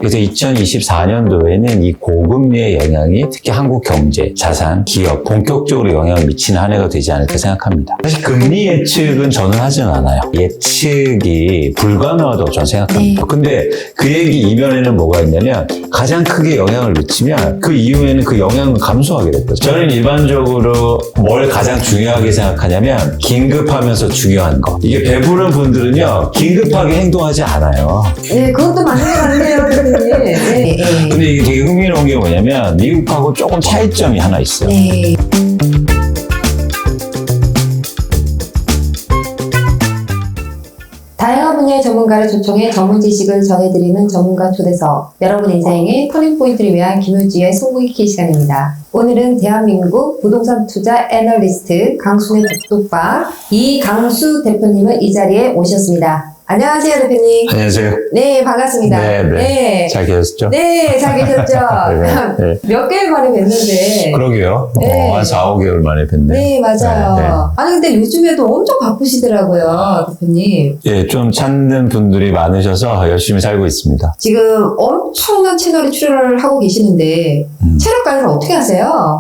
그래서 2024년도에는 이 고금리의 영향이 특히 한국 경제, 자산, 기업 본격적으로 영향을 미치는 한 해가 되지 않을까 생각합니다. 사실 금리 예측은 저는 하진 않아요. 예측이 불가능하다고 저는 생각합니다. 근데 그 얘기 이면에는 뭐가 있냐면 가장 크게 영향을 미치면 그 이후에는 그 영향은 감소하게 될 거죠. 저는 일반적으로 뭘 가장 중요하게 생각하냐면 긴급하면서 중요한 거. 이게 배부른 분들은요 긴급하게 행동하지 않아요. 네, 그것도 맞는 것 같네요. 네. 근데 이게 되게 흥미로운 게 뭐냐면 미국하고 조금 차이점이 하나 있어요. 네. 다양한 분야의 전문가를 초청해 전문 지식을 전해드리는 전문가 초대석. 여러분 인생의 터닝포인트를 위한 김효지의 송구익기 시간입니다. 오늘은 대한민국 부동산 투자 애널리스트 강순의 북독방 이강수 대표님을 이 자리에 모셨습니다. 안녕하세요, 대표님. 안녕하세요. 네, 반갑습니다. 네. 잘 계셨죠? 네, 잘 계셨죠? 네. 몇 개월 만에 뵀는데. 그러게요. 네. 한 4, 5개월 만에 뵀네요. 네, 맞아요. 네. 아니, 근데 요즘에도 엄청 바쁘시더라고요, 대표님. 예, 좀 찾는 분들이 많으셔서 열심히 살고 있습니다. 지금 엄청난 채널에 출연을 하고 계시는데, 체력 관리를 어떻게 하세요?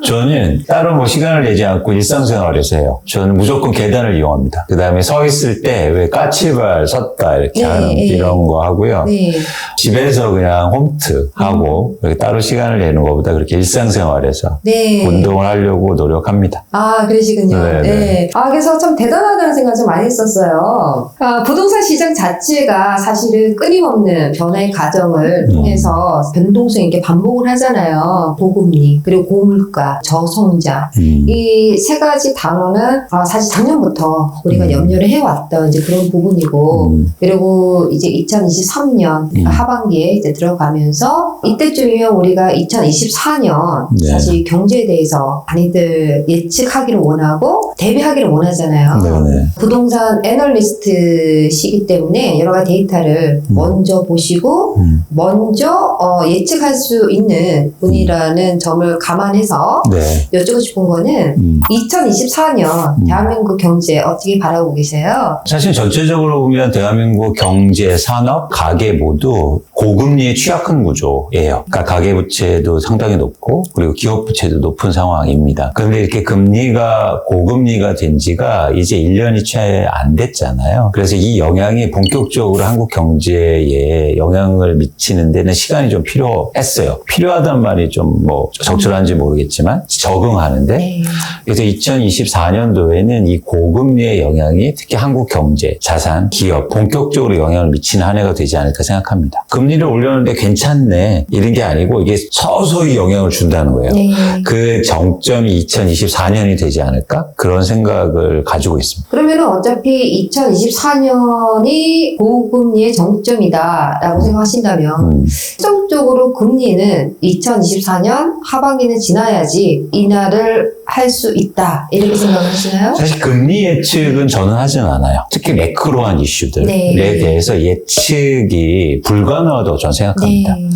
저는 따로 뭐 시간을 내지 않고 일상생활에서 해요. 저는 무조건 계단을 이용합니다. 그 다음에 서 있을 때 왜 까치발 섰다 이렇게 하는 이런 거 하고요. 네. 집에서 그냥 홈트 하고 이렇게 따로 시간을 내는 것보다 그렇게 일상생활에서 네. 운동을 하려고 노력합니다. 아, 그러시군요. 네, 네. 네. 아, 그래서 참 대단하다는 생각을 좀 많이 했었어요. 아, 부동산 시장 자체가 사실은 끊임없는 변화의 과정을 통해서 변동성이 이렇게 반복을 하잖아요. 고금리, 그리고 고물가, 저성장. 이 세 가지 단어는 사실 작년부터 우리가 염려를 해왔던 이제 그런 부분이고, 그리고 이제 2023년 하반기에 이제 들어가면서 이때쯤이면 우리가 2024년 네. 사실 경제에 대해서 많이들 예측하기를 원하고 대비하기를 원하잖아요. 네네. 부동산 애널리스트시기 때문에 여러 가지 데이터를 먼저 보시고 먼저 예측할 수 있는 분이라는 점을 감안해서 네. 여쭈고 싶은 거는 2024년 대한민국 경제 어떻게 바라보고 계세요? 사실 전체적으로 보면 대한민국 경제, 산업, 가계 모두 고금리에 취약한 구조예요. 그러니까 가계부채도 상당히 높고 그리고 기업부채도 높은 상황입니다. 그런데 이렇게 금리가 고금리가 된 지가 이제 1년이 채 안 됐잖아요. 그래서 이 영향이 본격적으로 한국 경제에 영향을 미치는 데는 시간이 좀 필요했어요. 필요하다는 말이 좀 뭐 적절한지 모르겠지만 적응하는데 네. 그래서 2024년도에는 이 고금리의 영향이 특히 한국 경제, 자산, 기업 본격적으로 영향을 미치는 한 해가 되지 않을까 생각합니다. 금리를 올렸는데 괜찮네 이런 게 아니고 이게 서서히 영향을 준다는 거예요. 네. 그 정점이 2024년이 되지 않을까? 그런 생각을 가지고 있습니다. 그러면은 어차피 2024년이 고금리의 정점이다라고 생각하신다면 실질적으로 금리는 2024년 하반기는 지나야지 인하를 할 수 있다 이렇게 생각하시나요? 사실 금리 예측은 저는 하진 않아요. 특히 매크로한 이슈들에 네. 대해서 예측이 불가능하다고 저는 생각합니다. 네.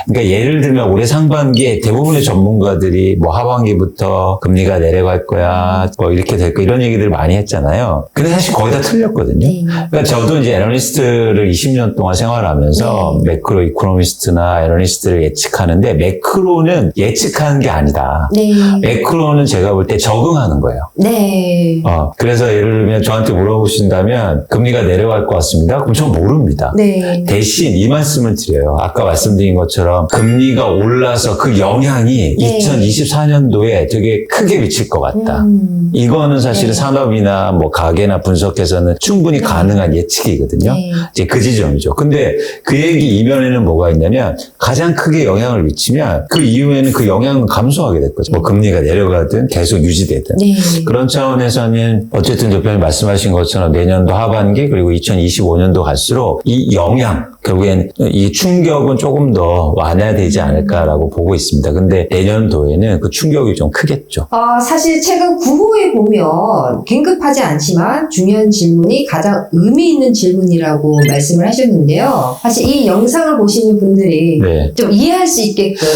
그러니까 예를 들면 올해 상반기에 대부분의 전문가들이 뭐 하반기부터 금리가 내려갈 거야, 뭐 이렇게 될 거야 이런 얘기들을 많이 했잖아요. 근데 사실 거의 다 틀렸거든요. 네. 그러니까 저도 이제 애널리스트를 20년 동안 생활하면서 매크로 이코노미스트나 애널리스트를 예측하는데 매크로는 예측하는 게 아니다. 네. 매크로는 제가 볼 때 적응하는 거예요. 네. 그래서 예를 들면 저한테 물어보신다면 금리가 내려갈 것 같습니다. 그럼 전 모릅니다. 네. 대신 이 말씀을 드려요. 아까 말씀드린 것처럼 금리가 올라서 그 영향이 네. 2024년도에 되게 크게 미칠 것 같다. 이거는 사실은 네. 산업이나 뭐 가계나 분석해서는 충분히 가능한 예측이거든요. 네. 이제 그 지점이죠. 근데 그 얘기 이면에는 뭐가 있냐면 가장 크게 영향을 미치면 그 이후에는 그 영향은 감소하게 될 거죠. 뭐 금리가 내려가든 계속 유지되든. 네. 그런 차원에서는 어쨌든 대표님 말씀하신 것처럼 내년도 하반기 그리고 2025년도 갈수록 이 영향 결국엔 이 충격은 조금 더 완화되지 않을까라고 보고 있습니다. 근데 내년도에는 그 충격이 좀 크겠죠. 사실 최근 구호에 보면 긴급하지 않지만 중요한 질문이 가장 의미 있는 질문이라고 말씀을 하셨는데요. 사실 이 영상을 보시는 분들이 네. 좀 이해할 수 있게끔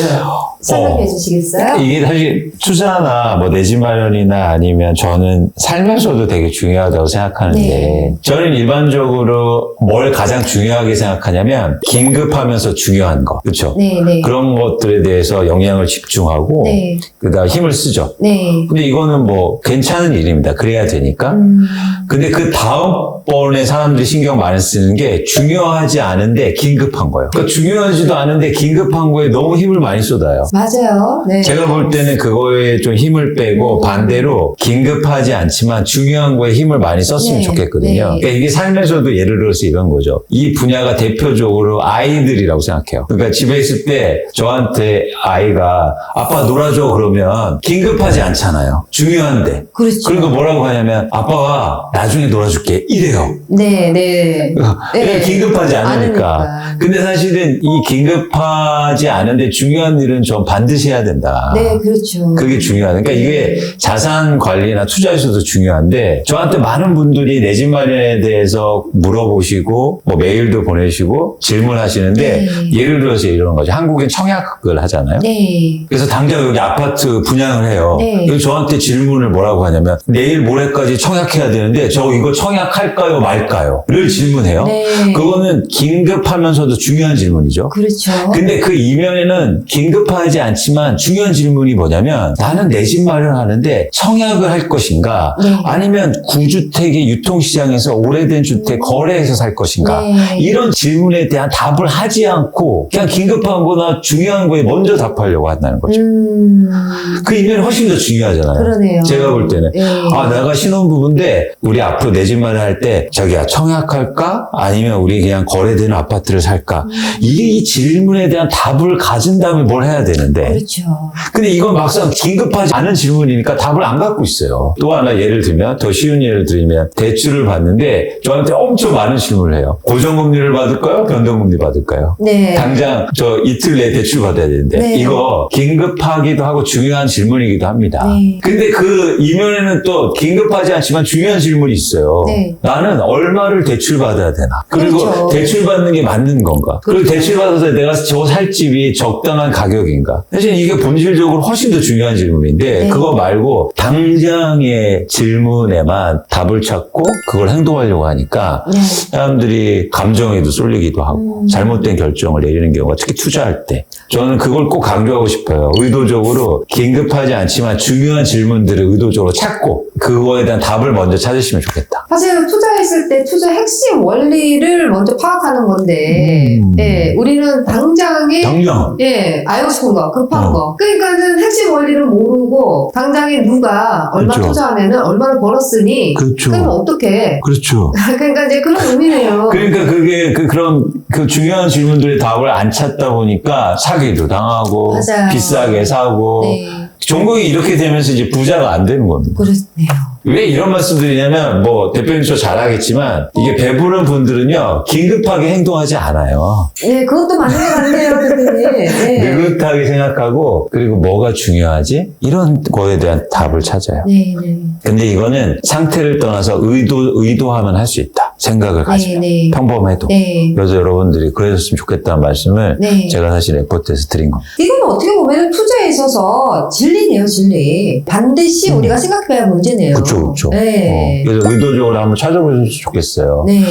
설명해 주시겠어요? 이게 사실 투자나 뭐 내 집 마련이나 아니면 저는 살면서도 되게 중요하다고 생각하는데 네. 저는 일반적으로 뭘 가장 중요하게 생각하냐면 긴급하면서 중요한 거. 그렇죠? 네, 네. 그런 것들에 대해서 영향을 집중하고 네. 그다음 힘을 쓰죠. 네. 근데 이거는 뭐 괜찮은 일입니다. 그래야 되니까. 근데 그 다음번에 사람들이 신경 많이 쓰는 게 중요하지 않은데 긴급한 거예요. 그러니까 중요하지도 않은데 긴급한 거에 너무 힘을 많이 쏟아요. 맞아요. 네. 제가 볼 때는 그거에 좀 힘을 빼고 반대로 긴급하지 않지만 중요한 거에 힘을 많이 썼으면 네, 좋겠거든요. 네. 그러니까 이게 삶에서도 예를 들어서 이런 거죠. 이 분야가 대표적으로 아이들이라고 생각해요. 그러니까 집에 있을 때 저한테 아이가 아빠 놀아줘 그러면 긴급하지 않잖아요. 중요한데. 그렇죠. 그러니까 뭐라고 하냐면 아빠가 나중에 놀아줄게 이래요. 네, 네. 그냥 긴급하지 않으니까. 않으니까. 근데 사실은 이 긴급하지 않은데 중요한 일은 좀 반드시 해야 된다. 네, 그렇죠. 그게 중요하다. 그러니까 이게 자산 관리나 투자에서도 중요한데 저한테 많은 분들이 내 집 마련에 대해서 물어보시고 뭐 메일도 보내시고 질문하시는데 네. 예를 들어서 이런 거죠. 한국엔 청약을 하잖아요. 네. 그래서 당장 여기 아파트 분양을 해요. 네. 그래서 저한테 질문을 뭐라고 하냐면 내일 모레까지 청약해야 되는데 저 이거 청약할까요 말까요? 를 질문해요. 네. 그거는 긴급하면서도 중요한 질문이죠. 그렇죠. 근데 그 이면에는 긴급하지 않지만 중요한 질문이 뭐냐면 나는 내 집 마련하는데 청약을 할 것인가 네. 아니면 구주택의 유통시장에서 오래된 주택 거래해서 살 것인가 네. 이런 질문에 대한 답을 하지 않고 그냥 긴급한 거나 중요한 거에 먼저 답하려고 한다는 거죠. 그 이면이 훨씬 더 중요하잖아요. 그러네요. 제가 볼 때는 네. 아 내가 신혼부부인데 우리 앞으로 내 집 마련할 때 자기야 청약할까 아니면 우리 그냥 거래되는 아파트를 살까 이게 이 질문에 대한 답을 가진 다음에 뭘 해야 되는데 그렇죠. 근데 이건 막상 긴급하지 않은 질문이니까 답을 안 갖고 있어요. 또 하나 예를 들면 더 쉬운 예를 들면 대출을 받는데 저한테 엄청 많은 질문을 해요. 고정금리를 받을까요? 변동금리 받을까요? 네. 당장 저 이틀 내에 대출 받아야 되는데 네. 이거 긴급하기도 하고 중요한 질문이기도 합니다. 네. 근데 그 이면에는 또 긴급하지 않지만 중요한 질문이 있어요. 네. 나는 얼마를 대출 받아야 되나? 그리고 그렇죠. 대출 받는 게 맞는 건가? 그리고 그렇죠. 대출 받아서 내가 저 살 집이 적당한 가격인가? 사실 이게 본질적으로 훨씬 더 중요한 질문인데 네. 그거 말고 당장의 질문에만 답을 찾고 그걸 행동하려고 하니까 네. 사람들이 감정에도 쏠리기도 하고 잘못된 결정을 내리는 경우가 특히 투자할 때 저는 그걸 꼭 강조하고 싶어요. 의도적으로 긴급하지 않지만 중요한 질문들을 의도적으로 찾고 그거에 대한 답을 먼저 찾으시면 좋겠다. 사실 투자했을 때 투자 핵심 원리를 먼저 파악하는 건데, 예, 우리는 당장에 당장 예, 알고 싶은 거, 급한 거. 그러니까는 핵심 원리를 모르고 당장에 누가 얼마 그렇죠. 투자하면은 얼마를 벌었으니 그렇죠. 그럼 어떡해? 그렇죠. 그러니까 이제 그런 의미네요. 그러니까 그게 그런 중요한 질문들의 답을 안 찾다 보니까 사기도 당하고 맞아요. 비싸게 사고 네, 종국이 이렇게 되면서 이제 부자가 안 되는 겁니다. 그렇네요. 왜 이런 말씀 드리냐면 뭐 대표님도 잘 알겠지만 이게 배부른 분들은요 긴급하게 행동하지 않아요. 네, 그것도 맞는 것 같네요, 선생님. 네. 느긋하게 생각하고 그리고 뭐가 중요하지? 이런 거에 대한 답을 찾아요. 네, 네. 근데 이거는 상태를 떠나서 의도하면 할 수 있다. 생각을 가지면 네. 평범해도. 네. 그래서 여러분들이 그러셨으면 좋겠다는 말씀을 네. 제가 사실 레포트에서 드린 겁니다. 이건 어떻게 보면 투자에 있어서 진리네요, 진리. 반드시 우리가 생각해야 할 문제네요. 그렇죠. 네. 그래서 의도적으로 한번 찾아보셨으면 좋겠어요. 네.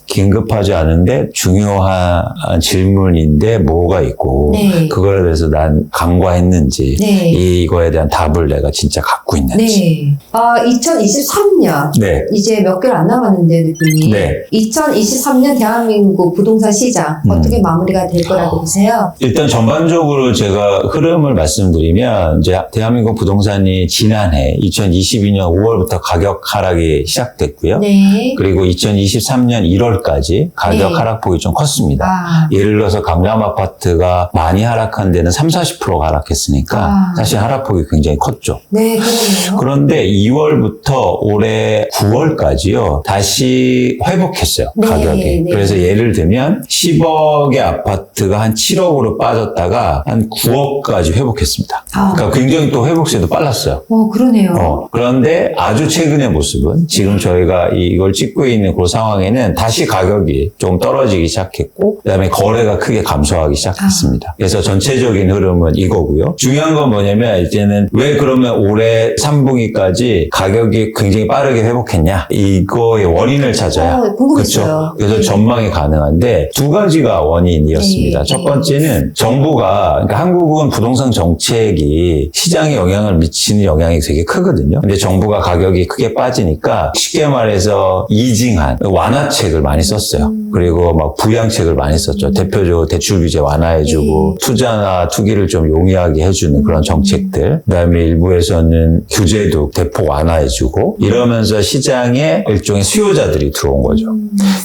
긴급하지 않은데 중요한 질문인데 뭐가 있고 네. 그거에 대해서 난 간과했는지 네. 이거에 대한 답을 내가 진짜 갖고 있는지. 네. 2023년. 네. 이제 몇 개월 안 남았는데, 대표님. 네. 2023년 대한민국 부동산 시장 어떻게 마무리가 될 거라고 보세요? 일단 전반적으로 제가 흐름을 말씀드리면 이제 대한민국 부동산이 지난해 2022년 5월부터 가격 하락이 시작됐고요. 네. 그리고 2023년 1월까지 가격 네. 하락폭이 좀 컸습니다. 아, 예를 들어서 강남 아파트가 많이 하락한 데는 30-40%가 하락했으니까 아. 사실 하락폭이 굉장히 컸죠. 네, 그러네요. 그런데 2월부터 올해 9월까지요 다시 회복했어요. 네, 가격이. 네. 그래서 예를 들면 10억의 아파트가 한 7억으로 빠졌다가 한 9억까지 회복했습니다. 아. 그러니까 굉장히 또 회복세도 빨랐어요. 그러네요. 그런데 아주 최근의 모습은 지금 저희가 이걸 찍고 있는 그 상황에는 다시 가격이 좀 떨어지기 시작했고 그다음에 거래가 크게 감소하기 시작했습니다. 그래서 전체적인 흐름은 이거고요. 중요한 건 뭐냐면 이제는 왜 그러면 올해 왜 3분기까지 가격이 굉장히 빠르게 회복했냐? 이거의 원인을 찾아야. 궁금했어요. 그렇죠. 그래서 전망이 가능한데 두 가지가 원인이었습니다. 네. 첫 번째는 정부가, 그러니까 한국은 부동산 정책이 시장에 영향을 미치는 영향이 되게 크거든요. 근데 정부가 가격이 크게 빠지니까 쉽게 말해서 이징한 완화책을 많이 썼어요. 그리고 막 부양책을 많이 썼죠. 대표적으로 대출 규제 완화해주고 투자나 투기를 좀 용이하게 해주는 그런 정책들. 그다음에 일부에서는 규제도 대폭 완화해주고 이러면서 시장에 일종의 수요자들이 들어온 거죠.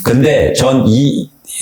근데 전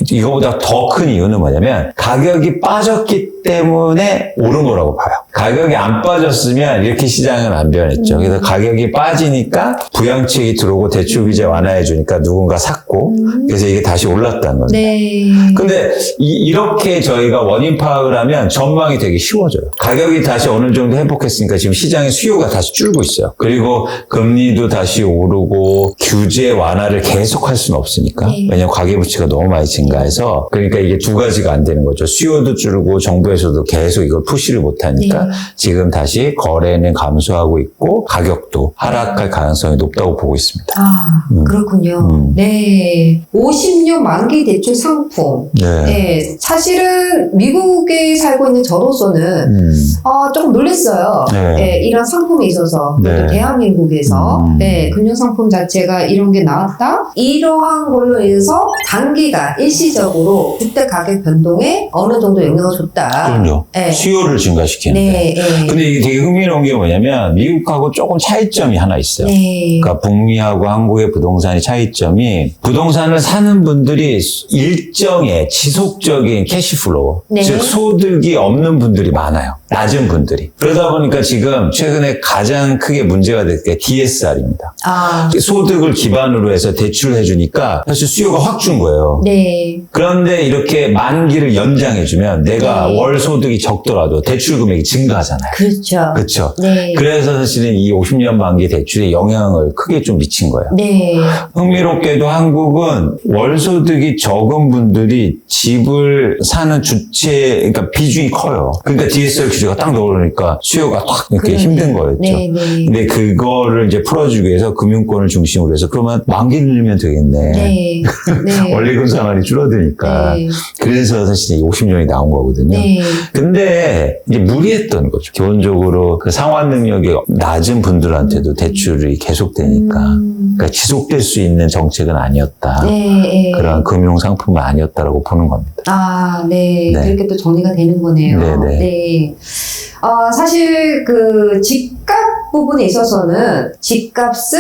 이거보다 더 큰 이유는 뭐냐면 가격이 빠졌기 때문에 오른 거라고 봐요. 가격이 안 빠졌으면 이렇게 시장은 안 변했죠. 그래서 가격이 빠지니까 부양책이 들어오고 대출 규제 완화해 주니까 누군가 샀고 그래서 이게 다시 올랐다는 겁니다. 네. 근데 이렇게 저희가 원인 파악을 하면 전망이 되게 쉬워져요. 가격이 다시 어느 정도 회복했으니까 지금 시장의 수요가 다시 줄고 있어요. 그리고 금리도 다시 오르고 규제 완화를 계속 할 수는 없으니까. 네. 왜냐하면 가계부채가 너무 많이 증가해서 그러니까 이게 두 가지가 안 되는 거죠. 수요도 줄고 정부에서도 계속 이걸 푸시를 못하니까 네. 지금 다시 거래는 감소하고 있고 가격도 하락할 가능성이 높다고 보고 있습니다. 아, 그렇군요. 네. 50년 만기 대출 상품. 네. 네. 사실은 미국에 살고 있는 저로서는 조금 놀랐어요. 네. 네, 이런 상품이 있어서. 네. 대한민국에서 네, 금융상품 자체가 이런 게 나왔다? 이러한 걸로 인해서 단기간 일시적으로 주택 가격 변동에 어느 정도 영향을 줬다. 그럼요. 네. 수요를 증가시키는데. 네, 네. 근데 이게 되게 흥미로운 게 뭐냐면 미국하고 조금 차이점이 하나 있어요. 네. 그러니까 북미하고 한국의 부동산의 차이점이 부동산을 사는 분들이 일정의 지속적인 캐시플로우, 네. 즉 소득이 없는 분들이 많아요. 낮은 분들이. 그러다 보니까 지금 최근에 가장 크게 문제가 될 게 DSR입니다. 아, 소득을 기반으로 해서 대출을 해주니까 사실 수요가 확 준 거예요. 네. 그런데 이렇게 만기를 연장해주면 내가 네. 월 소득이 적더라도 대출 금액이 증가하잖아요. 그렇죠. 그렇죠. 네. 그래서 사실은 이 50년 만기 대출에 영향을 크게 좀 미친 거예요. 네. 흥미롭게도 한국은 월소득이 적은 분들이 집을 사는 주체, 그러니까 비중이 커요. 그러니까 DSR 규제가 딱 넣으니까 수요가 딱 이렇게 그러네요. 힘든 거였죠. 네, 네. 근데 그거를 이제 풀어주기 위해서 금융권을 중심으로 해서 그러면 만기를 늘리면 되겠네. 네. 네. 원리금 상환이 줄어드니까. 네. 그래서 사실 50년이 나온 거거든요. 네. 근데 이제 무리했던 거죠. 기본적으로 그 상환 능력이 낮은 분들한테도 대출이 계속되니까. 그러니까 지속될 수 있는 정책은 아니었다. 네. 그런 금융 상품은 아니었다라고 보는 겁니다. 아, 네. 네. 그렇게 또 정리가 되는 거네요. 네네. 네. 사실 그 집값 부분에 있어서는 집값은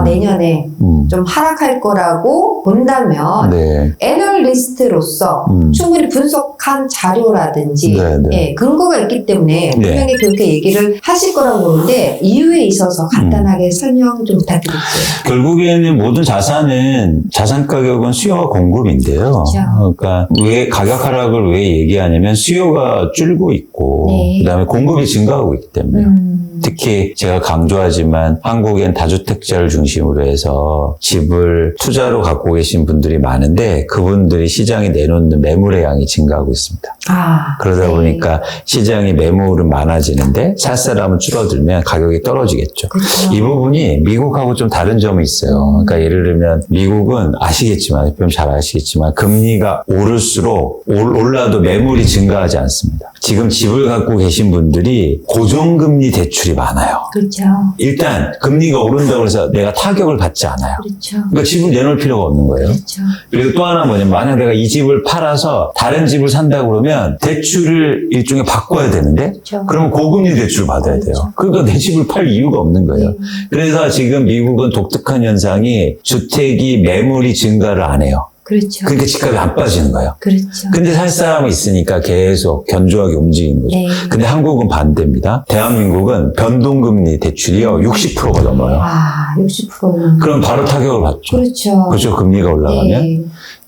내년에 좀 하락할 거라고 본다면 네. 애널리스트로서 충분히 분석한 자료라든지 네네. 예, 근거가 있기 때문에 네. 분명히 그렇게 얘기를 하실 거라고 보는데 이유에 있어서 간단하게 설명 좀 부탁드릴게요. 결국에는 모든 자산은 자산 가격은 수요와 공급인데요. 그렇죠. 그러니까 왜 가격 하락을 왜 얘기하냐면 수요가 줄고 있고 네. 그다음에 공급이 증가하고 있기 때문에요. 특히 제가 강조하지만 한국엔 다주택자를 중심으로 해서 집을 투자로 갖고 계신 분들이 많은데 그분들이 시장에 내놓는 매물의 양이 증가하고 있습니다. 그러다 네. 보니까 시장이 매물은 많아지는데 살 사람은 줄어들면 가격이 떨어지겠죠. 그렇죠. 이 부분이 미국하고 좀 다른 점이 있어요. 그러니까 예를 들면 미국은 아시겠지만, 대표님 잘 아시겠지만 금리가 오를수록 올라도 매물이 증가하지 않습니다. 지금 집을 갖고 계신 분들이 고정금리 대출이 많아요. 그렇죠. 일단 금리가 오른다고 해서 내가 타격을 받지 않아요. 그렇죠. 그러니까 집을 내놓을 필요가 없는 거예요. 그렇죠. 그리고 또 하나 뭐냐면 만약 내가 이 집을 팔아서 다른 집을 산다고 그러면 대출을 일종의 바꿔야 되는데 그렇죠. 그러면 고금리 대출을 받아야 돼요. 그렇죠. 그러니까 내 집을 팔 이유가 없는 거예요. 그래서 지금 미국은 독특한 현상이 주택이 매물이 증가를 안 해요. 그렇죠. 그러니까 집값이 안 빠지는 거예요. 그렇죠. 근데 살 사람이 있으니까 계속 견조하게 움직이는 거죠. 네. 근데 한국은 반대입니다. 대한민국은 변동금리 대출이요 60%가 넘어요. 60%는. 그럼 바로 타격을 받죠. 그렇죠. 그렇죠. 금리가 올라가면. 네.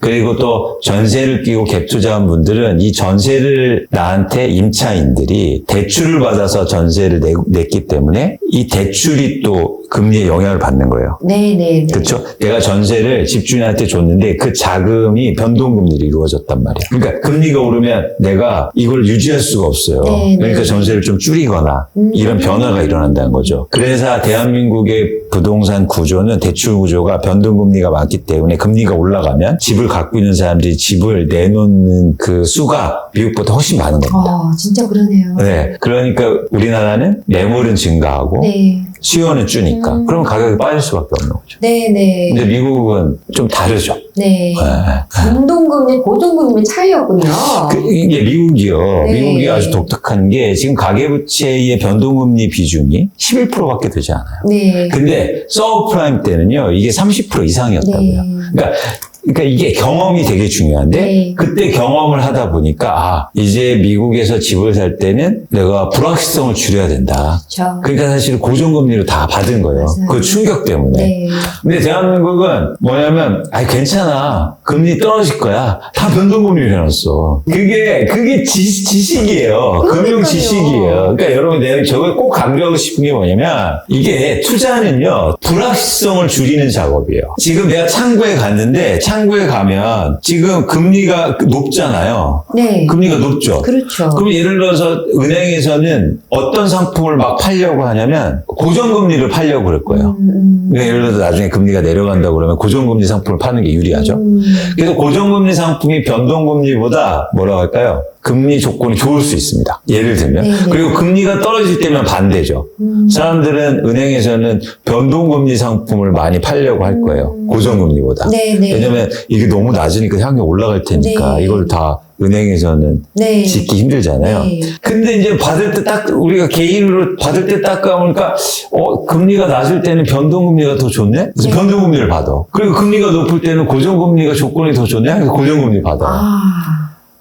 그리고 또 전세를 끼고 갭 투자한 분들은 이 전세를 나한테 임차인들이 대출을 받아서 전세를 냈기 때문에 이 대출이 또 금리에 영향을 받는 거예요. 네네네. 그렇죠? 내가 전세를 집주인한테 줬는데 그 자금이 변동금리로 이루어졌단 말이야. 그러니까 금리가 오르면 내가 이걸 유지할 수가 없어요. 네네. 그러니까 전세를 좀 줄이거나 이런 변화가 일어난다는 거죠. 그래서 대한민국의 부동산 구조는 대출 구조가 변동금리가 많기 때문에 금리가 올라가면 집을 갖고 있는 사람들이 집을 내놓는 그 수가 미국보다 훨씬 많은 겁니다. 진짜 그러네요. 네. 그러니까 우리나라는 매물은 증가하고 네. 수요는 줄니까 그럼 가격이 빠질 수밖에 없는 거죠. 네네. 근데 미국은 좀 다르죠. 네. 변동금리, 고정금리 차이였군요. 이게 미국이요. 네. 미국이 아주 독특한 게 지금 가계부채의 변동금리 비중이 11%밖에 되지 않아요. 네. 근데 서브프라임 때는요, 이게 30% 이상이었다고요. 네. 그러니까 이게 경험이 되게 중요한데 네. 그때 경험을 하다 보니까 이제 미국에서 집을 살 때는 내가 불확실성을 줄여야 된다. 그렇죠. 그러니까 사실 고정금리로 다 받은 거예요. 맞아요. 그 충격 때문에. 네. 근데 대한민국은 뭐냐면 괜찮아. 금리 떨어질 거야. 다 변동금리를 해놨어. 그게 지식이에요. 금융 지식이에요. 그러니까 여러분 내가 저걸 꼭 강조하고 싶은 게 뭐냐면 이게 투자는요. 불확실성을 줄이는 작업이에요. 지금 내가 창구에 갔는데 창구에 가면 지금 금리가 높잖아요. 네. 금리가 높죠. 그렇죠. 그럼 예를 들어서 은행에서는 어떤 상품을 막 팔려고 하냐면 고정금리를 팔려고 그럴 거예요. 그러니까 예를 들어서 나중에 금리가 내려간다고 그러면 고정금리 상품을 파는 게 유리하죠. 그래서 고정금리 상품이 변동금리보다 뭐라고 할까요? 금리 조건이 좋을 수 있습니다. 예를 들면. 네네. 그리고 금리가 떨어질 때면 반대죠. 사람들은 은행에서는 변동금리 상품을 많이 팔려고 할 거예요. 고정금리보다. 네네. 왜냐면 이게 너무 낮으니까 향이 올라갈 테니까 네. 이걸 다 은행에서는 네. 짓기 힘들잖아요. 네. 근데 이제 받을 때 딱 우리가 개인으로 받을 때 딱 가보니까 금리가 낮을 때는 변동금리가 더 좋네? 그래서 네. 변동금리를 받아. 그리고 금리가 높을 때는 고정금리가 조건이 더 좋네? 그래서 고정금리 받아.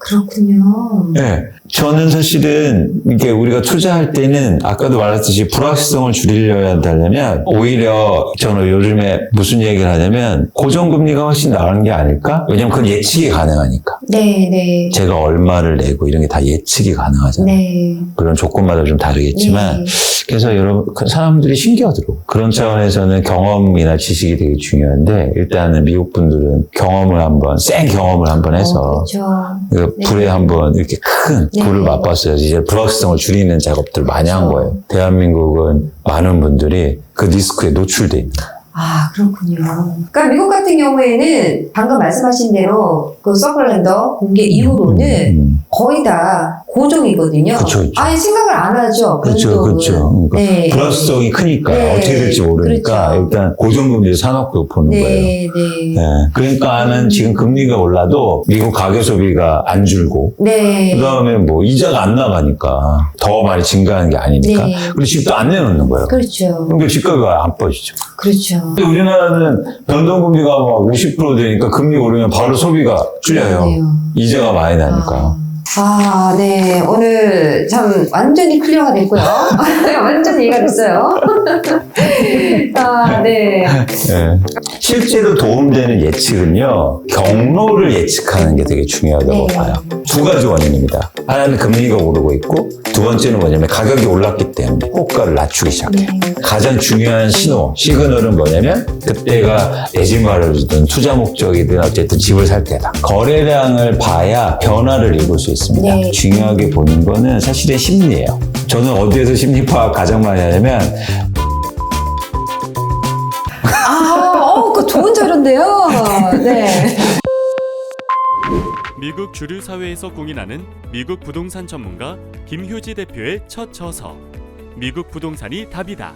그렇군요. 네. 저는 사실은 이게 우리가 투자할 때는 아까도 말했듯이 불확실성을 줄이려야 한다면 오히려 저는 요즘에 무슨 얘기를 하냐면 고정금리가 훨씬 나은 게 아닐까? 왜냐면 그건 예측이 가능하니까. 네. 제가 얼마를 내고 이런 게 다 예측이 가능하잖아요. 네. 그런 조건마다 좀 다르겠지만 네. 그래서 여러분 사람들이 신기하더라고요. 그런 차원에서는 경험이나 지식이 되게 중요한데 일단은 미국 분들은 센 경험을 한번 해서 그렇죠. 불에 한번 이렇게 큰 네. 불을 맛봤어요. 이제 불확실성을 줄이는 작업들 많이 한 그렇죠. 거예요. 대한민국은 많은 분들이 그 리스크에 노출돼 있다. 그렇군요. 그러니까 미국 같은 경우에는 방금 말씀하신 대로 그 서클랜더 공개 이후로는 거의 다 고정이거든요. 그쵸. 아예 생각을 안 하죠. 그렇죠. 변동은. 그러니까 네. 불확실성이 크니까 네. 어떻게 될지 모르니까 그렇죠. 일단 고정금리를 사놓고 보는 거예요. 네. 그러니까는 지금 금리가 올라도 미국 가계 소비가 안 줄고 네. 그다음에 뭐 이자가 안 나가니까 더 많이 증가하는 게 아니니까 네. 그리고 집도 안 내놓는 거예요. 그렇죠. 그러니까 집가가 안 빠지죠. 그렇죠. 근데 우리나라는 변동금리가 막 50% 되니까 금리 오르면 바로 소비가 줄여요. 그러네요. 이자가 많이 나니까. 네. 오늘 참 완전히 클리어가 됐고요. 완전히 이해가 됐어요. 네. 네. 실제로 도움되는 예측은요, 경로를 예측하는 게 되게 중요하다고 네. 봐요. 두 가지 원인입니다. 하나는 금리가 오르고 있고, 두 번째는 뭐냐면 가격이 올랐기 때문에 호가를 낮추기 시작해요. 가장 중요한 시그널은 뭐냐면 그때가 내 집 마련이든 투자 목적이든 어쨌든 집을 살 때다. 거래량을 봐야 변화를 읽을 수 있습니다. 네. 중요하게 보는 거는 사실은 심리예요. 저는 어디에서 심리 파악 가장 많이 하냐면 그거 좋은 자료인데요. 네. 미국 주류 사회에서 공인하는 미국 부동산 전문가 김효지 대표의 첫 저서 미국 부동산이 답이다.